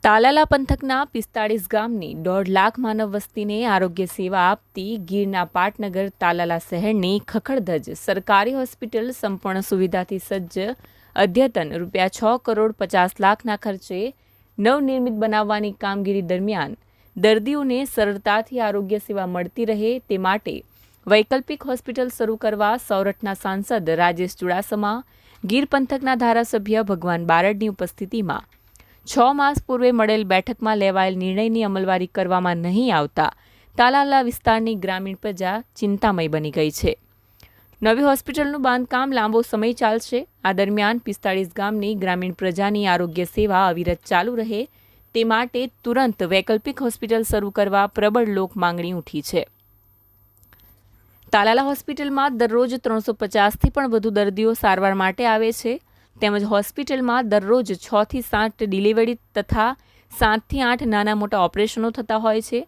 તાલાલા પંથકના 45 ગામની 1.5 લાખ માનવ વસ્તીને આરોગ્ય સેવા આપતી ગીરના પાટનગર તાલાલા શહેરની ખખડધજ સરકારી હોસ્પિટલ સંપૂર્ણ સુવિધાથી સજ્જ અદ્યતન ₹6,50,00,000ના ખર્ચે નવનિર્મિત બનાવવાની કામગીરી દરમિયાન દર્દીઓને સરળતાથી આરોગ્ય સેવા મળતી રહે તે માટે વૈકલ્પિક હોસ્પિટલ શરૂ કરવા સૌરાષ્ટ્રના સાંસદ રાજેશ ચુડાસમા, ગીર પંથકના ધારાસભ્ય ભગવાન બારડની ઉપસ્થિતિમાં 6 માસ પૂર્વે મળેલ બેઠકમાં લેવાયેલ નિર્ણયની અમલવારી કરવામાં નહીં આવતા તાલાલા વિસ્તારની ગ્રામીણ પ્રજા ચિંતામય બની ગઈ છે. નવી હોસ્પિટલનું બાંધકામ લાંબો સમય ચાલશે. આ દરમિયાન 45 ગામની ગ્રામીણ પ્રજાની આરોગ્ય સેવા અવિરત ચાલુ રહે તે માટે તુરંત વૈકલ્પિક હોસ્પિટલ શરૂ કરવા પ્રબળ લોક માંગણી ઉઠી છે. તાલાલા હોસ્પિટલમાં દરરોજ 350થી પણ વધુ દર્દીઓ સારવાર માટે આવે છે. તેમજ હોસ્પિટલમાં દરરોજ 6 થી 7 ડિલિવરી તથા 7 થી 8 નાના મોટા ઓપરેશનો થતા હોય છે.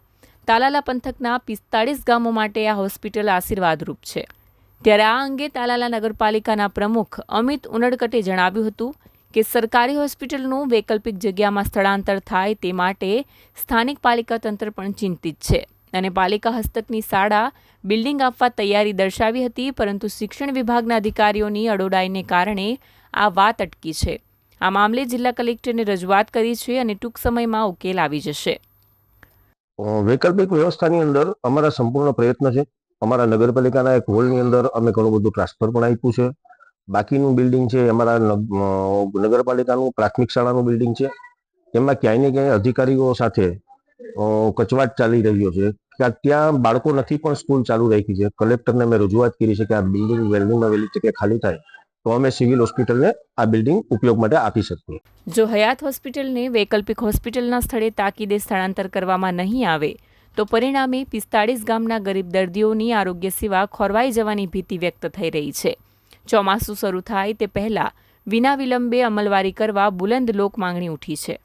તાલાલા પંથકના 45 ગામો માટે આ હોસ્પિટલ આશીર્વાદરૂપ છે. ત્યારે આ અંગે તાલાલા નગરપાલિકાના પ્રમુખ અમિત ઉનડકટે જણાવ્યું હતું કે સરકારી હોસ્પિટલનું વૈકલ્પિક જગ્યામાં સ્થળાંતર થાય તે માટે સ્થાનિક પાલિકા તંત્ર પણ ચિંતિત છે અને પાલિકા હસ્તકની શાળા બિલ્ડિંગ આપવા તૈયારી દર્શાવી હતી, પરંતુ શિક્ષણ વિભાગના અધિકારીઓની અડોડાઈને કારણે આ વાત અટકી છે. આ મામલે જિલ્લા કલેક્ટરને રજૂઆત કરી છે અને ટૂંક સમયમાં ઉકેલ આવી જશે. વૈકલ્પિક વ્યવસ્થાની અંદર અમારા સંપૂર્ણ પ્રયત્ન છે. અમારા નગરપાલિકાના એક હોલની અંદર અમે ઘણું બધું ટ્રાન્સફર પણ આપ્યું છે. બાકીનું બિલ્ડિંગ છે અમારા નગરપાલિકાનું પ્રાથમિક શાળાનું બિલ્ડિંગ છે. એમાં ક્યાંય ને ક્યાંય અધિકારીઓ સાથે કચવાટ ચાલી રહ્યો છે કે ત્યાં બાળકો નથી પણ સ્કૂલ ચાલુ રાખી છે. કલેક્ટરને મેં રજૂઆત કરી છે કે આ બિલ્ડિંગ વહેલીમાં વહેલી તકે ખાલી થાય તો અમે સિવિલ હોસ્પિટલને આ બિલ્ડિંગ ઉપયોગ માટે આપી શકીએ. જો હયાત હોસ્પિટલને વૈકલ્પિક હોસ્પિટલના સ્થળે તાકીદે સ્થળાંતર કરવામાં નહીં આવે તો પરિણામે 45 ગામના ગરીબ દર્દીઓની આરોગ્ય સેવા ખોરવાઈ જવાની ભીતિ વ્યક્ત થઈ રહી છે. ચોમાસું શરૂ થાય તે પહેલા વિના વિલંબે અમલવારી કરવા બુલંદ લોક માંગણી ઉઠી છે.